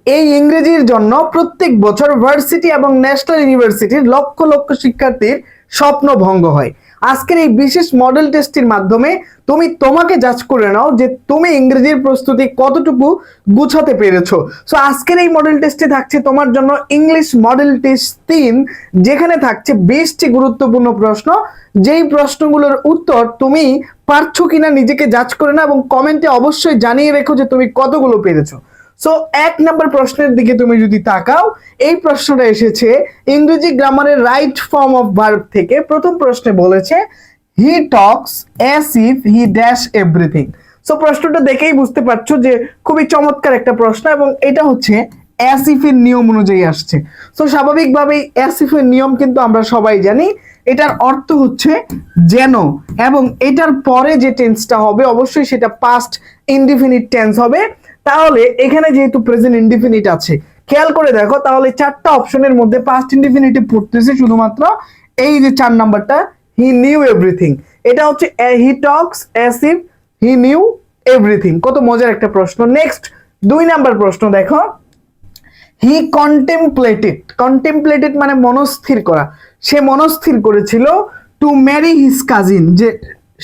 এই ইংরেজির জন্য প্রত্যেক বছর ভার্সিটি এবং ন্যাশনাল ইউনিভার্সিটির লক্ষ লক্ষ শিক্ষার্থীর স্বপ্ন ভঙ্গ হয়। আজকের এই বিশেষ মডেল টেস্টের মাধ্যমে তুমি তোমাকে জাজ করে নাও যে তুমি ইংরেজির প্রস্তুতি কতটুকু গুছাতে পেরেছো। সো আজকের এই মডেল টেস্টে থাকছে তোমার জন্য ইংলিশ মডেল টেস্ট 3, যেখানে থাকছে 20টি গুরুত্বপূর্ণ প্রশ্ন, যেই প্রশ্নগুলোর উত্তর তুমি পারছো কিনা নিজেকে জাজ করে না, এবং কমেন্টে অবশ্যই জানিয়ে রেখো যে তুমি কতগুলো পেরেছো। সো 1 নম্বর প্রশ্নের দিকে তুমি যদি তাকাও, এই প্রশ্নটা এসেছে ইংরেজি গ্রামারের রাইট ফর্ম অফ ভার্ব থেকে। প্রথম প্রশ্নে বলেছে he talks as if he dash everything. So প্রশ্নটা দেখেই বুঝতে পারছো যে খুবই চমৎকার একটা প্রশ্ন, এবং এটা হচ্ছে অ্যাজ ইফ এর নিয়ম অনুযায়ী আসছে। সো স্বাভাবিকভাবেই অ্যাজ ইফ এর নিয়ম কিন্তু আমরা সবাই জানি, এটার অর্থ হচ্ছে যেন, এবং এটার পরে যে টেন্সটা হবে অবশ্যই সেটা পাস্ট ইনডিফিনিট টেন্স হবে। তাহলে এখানে যেহেতু প্রেজেন্ট ইনডিফিনিট আছে, খেয়াল করে দেখো, তাহলে 4টা অপশনের মধ্যে পাস্ট ইনডিফিনিটিভ পড়তেছে শুধুমাত্র এই যে 4 নাম্বারটা, হি নিউ এভরিথিং। এটা হচ্ছে he talks as if he knew everything. কত মজার একটা প্রশ্ন। নেক্সট 2 নাম্বার প্রশ্ন দেখো, হি কন্টেমপ্লেটেড। কন্টেমপ্লেটেড মানে মনস্থির করা। সে মনস্থির করেছিল টু ম্যারি হিজ কাজিন, যে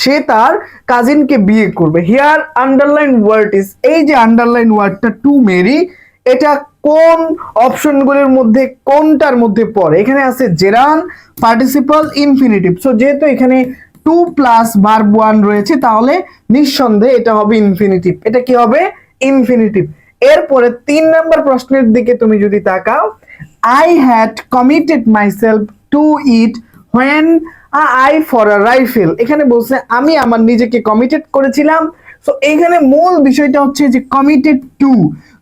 সে তার কাজিনকে বিয়ে করবে। হিয়ার আন্ডারলাইন ওয়ার্ড ইজ, এই যে আন্ডারলাইন ওয়ার্ডটা টু ম্যারি, এটা কোন অপশনগুলোর মধ্যে কোনটার মধ্যে পড়ে? এখানে আছে জেরান, পার্টিসিপাল, ইনফিনিটিভ। সো যেহেতু এখানে 2 প্লাস ভার্ব 1 রয়েছে, তাহলে নিঃসন্দেহে এটা হবে ইনফিনিটিভ। এটা কি হবে? ইনফিনিটিভ। এরপরে 3 নাম্বার প্রশ্নের দিকে তুমি যদি তাকাও, I had committed myself two it when I for a rifle. এখানে বলছে আমি আমার নিজেকে কমিটেড করেছিলাম। সো এখানে মূল বিষয়টা হচ্ছে যে কমিটেড টু।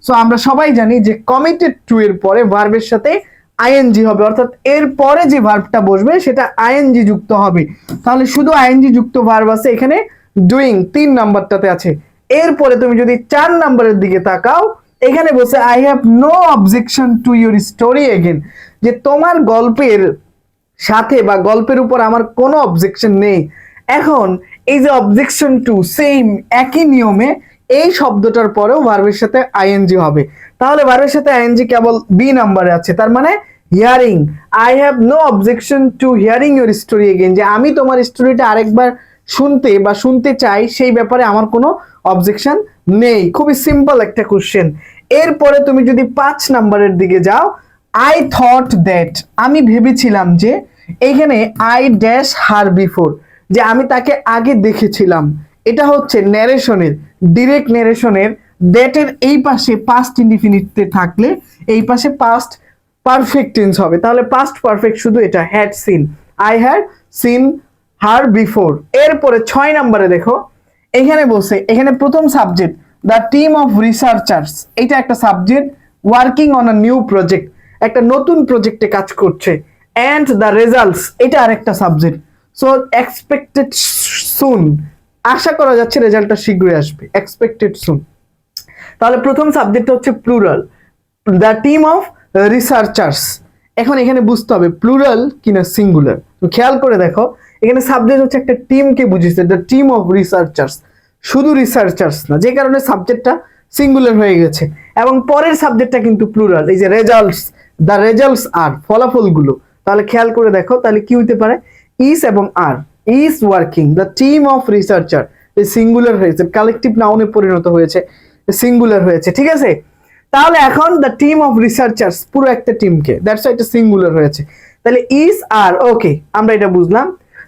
সো আমরা সবাই জানি যে কমিটেড টু এর পরে ভার্বের সাথে আইএনজি হবে, অর্থাৎ এর পরে যে ভার্বটা বসবে সেটা আইএনজি যুক্ত হবে। তাহলে শুধু আইএনজি যুক্ত ভার্ব আছে এখানে ডুইং 3 নাম্বারটাতে আছে। এরপরে তুমি যদি 4 নাম্বারের দিকে তাকাও, এখানে বলছে I have no objection to your story again, যে তোমার গল্পের সাথে বা গল্পের উপর আমার কোনো অবজেকশন নেই। এখন এই যে অবজেকশন টু, সেম একই নিয়মে এই শব্দটার পরেও ভার্বের সাথে আইএনজি হবে। তাহলে ভার্বের সাথে আইএনজি কেবল বি নাম্বারে আছে, তার মানে hearing. I have no objection to hearing your story again, যে আমি তোমার স্টোরিটা আরেকবার শুনতে বা শুনতে চাই, সেই ব্যাপারে আমার কোনো অবজেকশন নেই। খুবই সিম্পল একটা কোশ্চেন। এরপরে তুমি যদি 5 নাম্বারের দিকে যাও, আই থট দ্যাট, আমি ভেবেছিলাম যে, এইখানে আই ড্যাশ হার বিফোর, যে আমি তাকে আগে দেখেছিলাম। এটা হচ্ছে ন্যারেশনের, ডিরেক্ট ন্যারেশনের দ্যাটের এই পাশে পাস্ট ইনডিফিনিটে থাকলে এই পাশে পাস্ট পারফেক্ট টেন্স হবে। তাহলে পাস্ট পারফেক্ট শুধু এটা, had seen, I had seen her before. এরপরে 6 নম্বরে দেখো, এখানে বলছে, এখানে প্রথম subject the team of researchers, এটা একটা subject, working on a new project, একটা নতুন প্রজেক্টে কাজ করছে, অ্যান্ড দ্য রেজাল্টস, এটা আরেকটা সাবজেক্ট। সো এক্সপেক্টেড সুন, আশা করা যাচ্ছে রেজাল্টটা শীঘ্রই আসবে, এক্সপেক্টেড সুন। তাহলে প্রথম সাবজেক্ট হচ্ছে plural, the team of researchers. এখন এখানে বুঝতে হবে প্লুরাল কিনা সিঙ্গুলার। তো খেয়াল করে দেখো, এখানে সাবজেক্ট হচ্ছে একটা টিমকে বুঝিয়েছে, দ্য টিম অফ রিসার্চার্স, শুধু রিসার্চার্স না, যে কারণে সাবজেক্টটা সিঙ্গুলার হয়ে গেছে। এবং পরের সাবজেক্টটা কিন্তু প্লুরাল, এই যে রেজাল্টস, দ্য রেজাল্টস আর, ফলাফলগুলো। তাহলে খেয়াল করে দেখো, তাহলে কি হইতে পারে? ইজ এবং are, is working, the team of researcher, এই সিঙ্গুলার হয়েছে, কালেকটিভ নাউনে পরিণত হয়েছে, সিঙ্গুলার হয়েছে, ঠিক আছে। তাহলে এখন দ্য টিম অফ রিসার্চার্স পুরো একটা টিমকে, দ্যাটস ওয়াই এটা সিঙ্গুলার হয়েছে। তাহলে ইজ আর, ওকে, আমরা এটা বুঝলাম।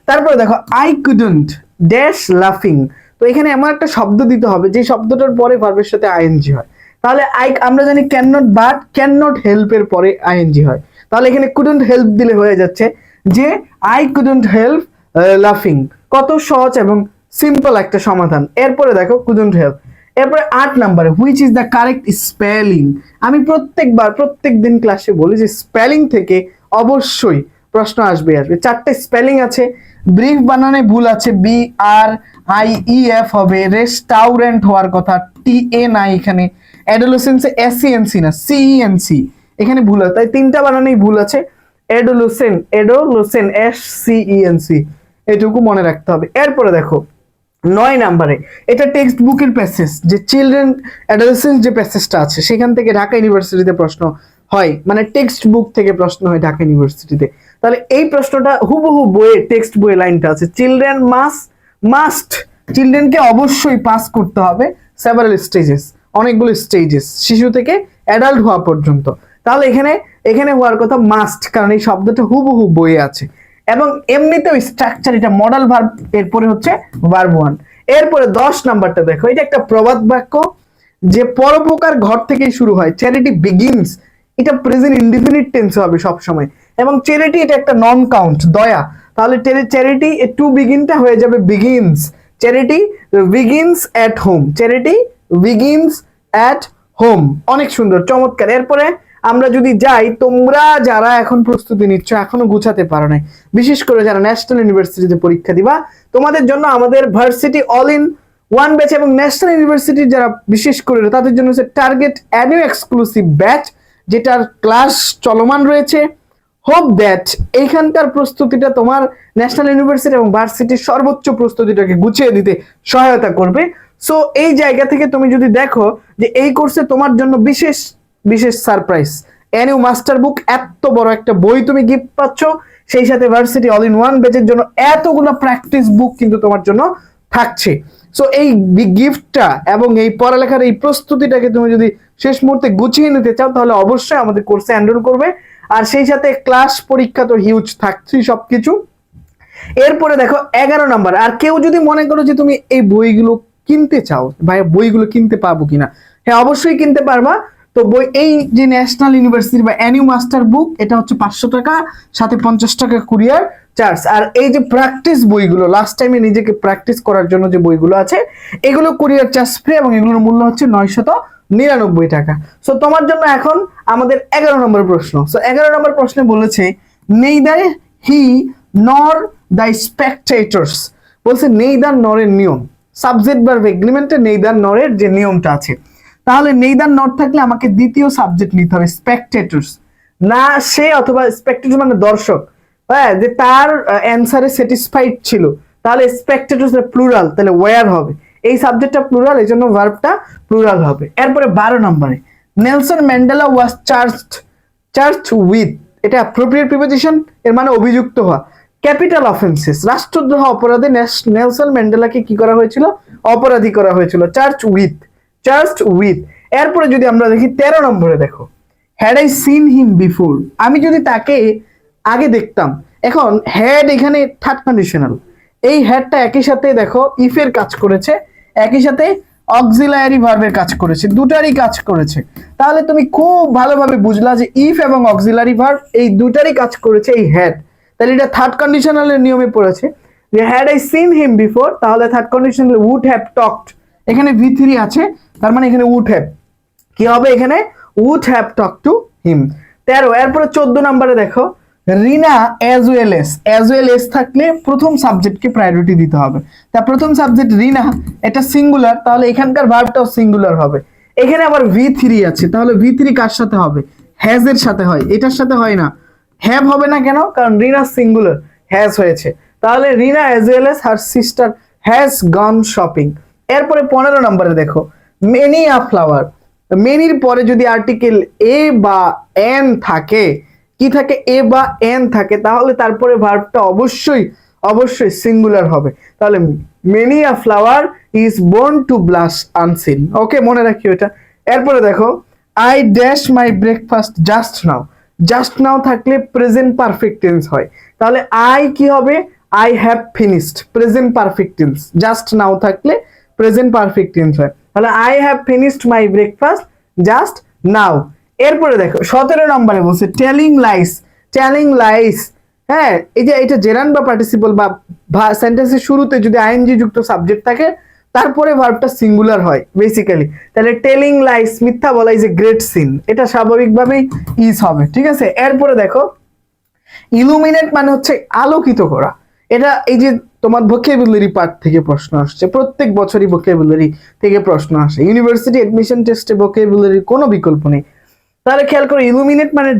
তারপরে দেখো, আই কুডন্ট ড্যাশ লাফিং। তো এখানে এমন একটা শব্দ দিতে হবে যে শব্দটার পরে ভার্বের সাথে আইএনজি হয়। তাহলে আমরা জানি can not, but can not help এর পরে আইএনজি হয়। তাহলে এখানে কুডন্ট হেল্প দিলে হয়ে যাচ্ছে যে আই কুডন্ট হেল্প লাফিং। কত সহজ এবং সিম্পল একটা সমাধান। এরপরে দেখো কুডন্ট হেল্প। এরপরে 8 নম্বরে, which is the correct spelling. আমি প্রত্যেক দিন ক্লাসে বলি যে স্পেলিং থেকে অবশ্যই প্রশ্ন আসবে। 4টে স্পেলিং আছে। ব্রিফ বানানে ভুল আছে, BRIEF হবে। রেস্টাউরেন্ট হওয়ার কথা TNI, এখানে অ্যাডোলেসেন্সে SENC না CENC, এখানে ভুল আছে। তাই 3টা বানানেই ভুল আছে। অ্যাডোলেসেন SCENC, এটুকু মনে রাখতে হবে। এরপরে দেখো, 9 নম্বরে এটা টেক্সট বুকের প্যাসেজ, যে চিলড্রেন অ্যাডোলেসেন্স যে প্যাসেজটা আছে সেখান থেকে ঢাকা ইউনিভার্সিটিতে প্রশ্ন হয়, মানে টেক্সট বুক থেকে প্রশ্ন হয় ঢাকা ইউনিভার্সিটিতে। তাহলে এই প্রশ্নটা হুবহু বইয়ে টেক্সট বইয়ে লাইনটা আছে, চিলড্রেন মাস্ট চিলড্রেনকে অবশ্যই পাস করতে হবে সেভারাল স্টেজেস, অনেকগুলো স্টেজেস, শিশু থেকে অ্যাডাল্ট হওয়া পর্যন্ত। তাহলে এখানে এখানে হওয়ার কথা মাস্ট, কারণ এই শব্দটা হুবহু বইয়ে আছে। এবং এমনিতেও স্ট্রাকচার এটা মডাল ভার্ব, এরপরে হচ্ছে ভার্ব 1। এরপরে 10 নাম্বারটা দেখো, এটা একটা প্রবাদ বাক্য, যে পরোপকার ঘর থেকেই শুরু হয়, চ্যারিটি বিগিনস, এটা প্রেজেন্ট ইনডিফিনিট টেন্স হবে সব সময়। এবং চ্যারিটি এটা একটা নন কাউন্ট, দয়া, তাহলে চ্যারিটি টু বিগিনটা হয়ে যাবে begins, charity begins at home, charity begins at home. অনেক সুন্দর, চমৎকার। এরপরে আমরা যদি যাই, তোমরা যারা এখন প্রস্তুতি নিচ্ছ এখনো গুছাতে পারো নাই, বিশেষ করে যারা ন্যাশনাল ইউনিভার্সিটিতে পরীক্ষা দিবা, তোমাদের জন্য আমাদের varsity all in one batch এবং ন্যাশনাল ইউনিভার্সিটির যারা বিশেষ করে তাদের জন্য হচ্ছে টার্গেট অ্যানিউ এক্সক্লুসিভ ব্যাচ, যেটার ক্লাস চলমান রয়েছে। হোপ দ্যাট এইখানকার প্রস্তুতিটা তোমার ন্যাশনাল ইউনিভার্সিটি এবং ভার্সিটির সর্বোচ্চ প্রস্তুতিটাকে গুছিয়ে দিতে সহায়তা করবে। সো এই জায়গা থেকে তুমি যদি দেখো যে এই কোর্সে তোমার জন্য বিশেষ বিশেষ সারপ্রাইজ, এনইউ মাস্টার বুক, এত বড় একটা বই তুমি গিফট পাচ্ছ, সেই সাথে ভার্সিটি অল ইন ওয়ান ব্যাচের জন্য এতগুলো প্র্যাকটিস বুক কিন্তু তোমার জন্য থাকছে। সো এই গিফটটা এবং এই পড়ালেখার এই প্রস্তুতিটাকে তুমি যদি শেষ মুহূর্তে গুছিয়ে নিতে চাও, তাহলে অবশ্যই আমাদের কোর্সে এনরোল করবে। আর সেই সাথে ক্লাস পরীক্ষা তো হিউজ থাকছেই সবকিছু। এরপরে দেখো 11 নাম্বার, আর কেউ যদি মনে করো যে তুমি এই বইগুলো কিনতে চাও, ভাই বইগুলো কিনতে পারবো কিনা, হ্যাঁ অবশ্যই কিনতে পারবা। তো বই এই যে ন্যাশনাল ইউনিভার্সিটি বা এনইউ মাস্টার বুক, এটা হচ্ছে 500 টাকা, সাথে 50 টাকা কুরিয়ার চার্জ। আর এই যে প্র্যাকটিস বইগুলো, লাস্ট টাইমে নিজেকে প্র্যাকটিস করার জন্য যে বইগুলো আছে, এগুলো কুরিয়ার চার্জ ফ্রি এবং এগুলোর মূল্য হচ্ছে 999 টাকা। সো তোমার জন্য এখন আমাদের 11 নম্বর প্রশ্ন। সো 11 নম্বর প্রশ্নে বলেছে নেইদার হি নর দ্য স্পেকটেটরস, বলছে নেইদার নরের নিয়ম, সাবজেক্ট ভার্ব এগ্রিমেন্টে নেইদার নরের যে নিয়মটা আছে, তাহলে নেইদার নট থাকলে আমাকে দ্বিতীয় সাবজেক্ট নিতে হবে স্পেকটেটরস, না সে অথবা স্পেকটেটর মানে দর্শক, হ্যাঁ, যে তার অ্যানসারে স্যাটিসফাইড ছিল, তাহলে স্পেকটেটরস এর প্লুরাল, তাহলে ওয়্যার হবে, এই সাবজেক্টটা প্লুরাল, এই জন্য ভার্বটা প্লুরাল হবে। এরপরে 12 নম্বরে Nelson Mandela was charged with, এটা অ্যাপ্রোপ্রিয়েট প্রিপোজিশন, এর মানে অভিযুক্ত হওয়া, ক্যাপিটাল অফেন্সেস, রাষ্ট্রদ্রোহ অপরাধে নেলসন ম্যান্ডেলাকে কি করা হয়েছিল, অপরাধী করা হয়েছিল, চার্জড উইথ। এরপরে যদি আমরা দেখি 13 নম্বরে দেখো, had I seen him before, আমি যদি তাকে আগে দেখতাম। এখন হ্যাড এখানে থার্ড কন্ডিশনাল, এই হ্যাডটা একই সাথে দেখো ইফের কাজ করেছে, একই সাথে অক্সিলারি ভার্বের কাজ করেছে, দুটারই কাজ করেছে। তাহলে তুমি খুব ভালোভাবে বুঝলা যে ইফ এবং অক্সিলারি ভার্ব এই দুটারই কাজ করেছে এই হ্যাড, তাহলে এটা থার্ড কন্ডিশনালের নিয়মে পড়েছে যে had I seen him before, তাহলে third conditional would have talked, এখানে V3 আছে, তার মানে এখানে উড হ্যাভ কি হবে, এখানে would have talk to him. 13, এরপরে 14 নম্বরে দেখো রিনা অ্যাজ ওয়েল এস থাকলে প্রথম সাবজেক্টকে প্রায়োরিটি দিতে হবে। তা প্রথম সাবজেক্ট রিনা, এটা সিঙ্গুলার, তাহলে এখানকার ভার্বটাও সিঙ্গুলার হবে। এখানে আবার V3 আছে, তাহলে V3 কার সাথে হবে, হ্যাজ এর সাথে হয়, এটার সাথে হয় না। হ্যাভ হবে না কেন, কারণ রিনা সিঙ্গুলার, হ্যাজ হয়েছে, তাহলে Rina as well as her sister has gone shopping. এরপরে 15 নম্বরে দেখো মেনি আ ফ্লাওয়ার, মেনির পরে যদি আর্টিকেল এ বা এন থাকে, কি থাকে, এ বা এন থাকে, তাহলে তারপরে ভার্বটা অবশ্যই সিঙ্গুলার হবে। তাহলে many a flower is born to blush unseen, okay মনে রাখি এটা। এরপরে দেখো I dash my breakfast just now থাকলে প্রেজেন্ট পারফেক্ট টেন্স হয়, তাহলে আই কি হবে, I have finished, present perfect tense, just now থাকলে প্রেজেন্ট পারফেক্ট টেন্স হয়, তাহলে I have finished my breakfast just now. এরপরে দেখো 17 নম্বরে বলছে টেলিং লাইস, হ্যাঁ, এই যে এটা জেরান্ড বা পার্টিসিপল বা সেন্টেন্সের শুরুতে যদি আইএনজি যুক্ত সাবজেক্ট থাকে, তারপরে ভার্বটা সিঙ্গুলার হয় বেসিক্যালি, তাহলে টেলিং লাইস, মিথ্যা বলা, ইজ এ গ্রেট সিন, এটা স্বাভাবিকভাবেই ইজ হবে, ঠিক আছে। এরপরে দেখো ইলুমিনেট মানে হচ্ছে আলোকিত করা, এটা এই যে তোমার ভোকাবুলারি পার্ট থেকে প্রশ্ন আসছে, প্রত্যেক বছরই ভোকাবুলারি থেকে প্রশ্ন আসে, ইউনিভার্সিটি অ্যাডমিশন টেস্টে ভোকাবুলারির কোনো বিকল্প নেই। তাহলে খেয়াল করো ইলুমিনেট মানে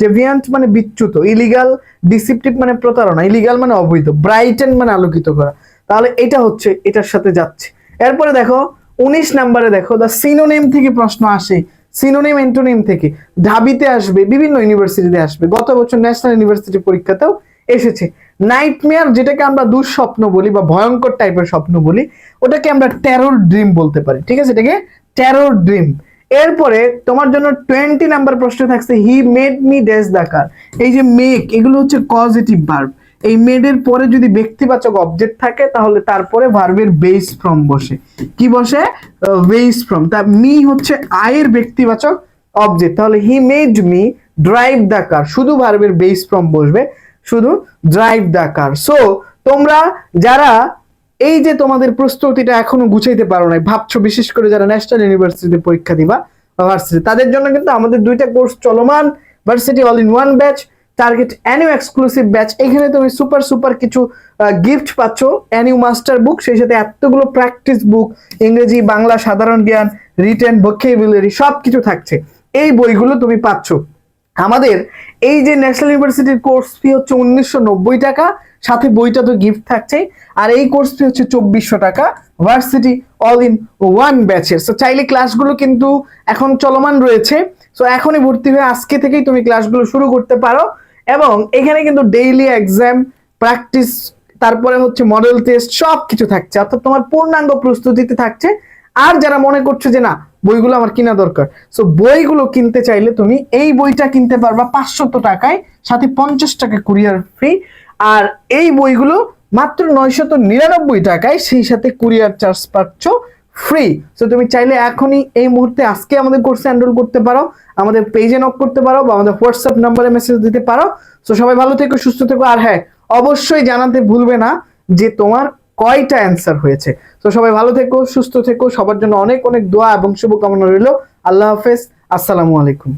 ডেভিয়ান্ট মানে বিচ্যুত, ইলিগাল ডিসিপটিভ মানে প্রতারণা, ইলিগাল মানে অবৈধ, ব্রাইটেন মানে আলোকিত করা, তাহলে এটা হচ্ছে এটার সাথে যাচ্ছে। এরপরে দেখো 19 নম্বরে দেখো দ্য সিনোনিম থেকে প্রশ্ন আসে, সিনোনিম এন্টোনিম থেকে ঢাবিতে আসবে, বিভিন্ন ইউনিভার্সিটিতে আসবে, গত বছর ন্যাশনাল ইউনিভার্সিটি পরীক্ষাতেও এসেছে। নাইটমেয়ার যেটাকে আমরা দুঃস্বপ্ন বলি বা ভয়ঙ্কর টাইপের স্বপ্ন বলি, ওটাকে আমরা টেরর ড্রিম বলতে পারি, ঠিক আছে, এটাকে টেরর ড্রিম। এরপরে তোমার জন্য 20 নাম্বার প্রশ্ন থাকছে he made me dash the car. এই যে মেক, এগুলো হচ্ছে পজিটিভ ভার্ব। এই মেড এর পরে যদি ব্যক্তিবাচক অবজেক্ট থাকে তাহলে তারপরে ভার্বের বেস ফ্রম বসে। কি বসে? Base form. তা মি হচ্ছে আয়ের ব্যক্তিবাচক অবজেক্ট, তাহলে he made me drive the car, শুধু ভার্বের বেস ফ্রম বসবে, শুধু ড্রাইভ দ্য কার। সো তোমরা যারা এই যে তোমাদের প্রস্তুতিটা এখনো গুছাইতে পারো নাই, ভাবছো বিশেষ করে যারা ন্যাশনাল ইউনিভার্সিটিতে পরীক্ষা দিবা ভার্সিটি, তাদের জন্য কিন্তু আমাদের 2টা কোর্স চলমান, varsity all in one batch, target anew exclusive batch. এখানে তুমি সুপার সুপার কিছু গিফট পাচ্ছ, অ্যানিউ মাস্টার বুক, সেই সাথে এতগুলো প্র্যাকটিস বুক, ইংরেজি, বাংলা, সাধারণ জ্ঞান, রিটেন, ভোকাবুলারি সব কিছু থাকছে। এই বইগুলো তুমি পাচ্ছ। আমাদের এই যে ন্যাশনাল ইউনিভার্সিটির কোর্স ফি হচ্ছে 1990 টাকা, সাথে বইটা তো গিফট থাকছে, আর এই কোর্স ফি হচ্ছে 2400 টাকা, ভার্সিটি অল ইন ওয়ান ব্যাচের। সো চাইলে ক্লাসগুলো কিন্তু এখন চলমান রয়েছে, সো এখনই ভর্তি হয়ে আজকে থেকেই তুমি ক্লাসগুলো শুরু করতে পারো। এবং এখানে কিন্তু ডেইলি এক্সাম, প্র্যাকটিস, তারপরে হচ্ছে মডেল টেস্ট সব কিছু থাকছে, অর্থাৎ তোমার পূর্ণাঙ্গ প্রস্তুতিতে থাকছে। আর যারা মনে করছো যে না বইগুলো আমার কিনা দরকার, সো বইগুলো কিনতে চাইলে তুমি এই বইটা কিনতে পারবা 500 টাকায়, সাথে 50 টাকা কুরিয়ার ফ্রি। আর এই বইগুলো মাত্র 999 টাকায়, সেই সাথে কুরিয়ার চার্জ পাচ্ছ ফ্রি। সো তুমি চাইলে এখনই এই মুহূর্তে আজকে আমাদের কোর্সে এনরোল করতে পারো, আমাদের পেজে নক করতে পারো বা আমাদের হোয়াটসঅ্যাপ নম্বরে মেসেজ দিতে পারো। সো সবাই ভালো থেকো, সুস্থ থেকো, আর হ্যাঁ অবশ্যই জানাতে ভুলবে না যে তোমার কয়টা অ্যান্সার হয়েছে। তো সবাই ভালো থেকো, সুস্থ থেকো, সবার জন্য অনেক অনেক দোয়া এবং শুভকামনা রইল। আল্লাহ হাফেজ, আসসালামু আলাইকুম।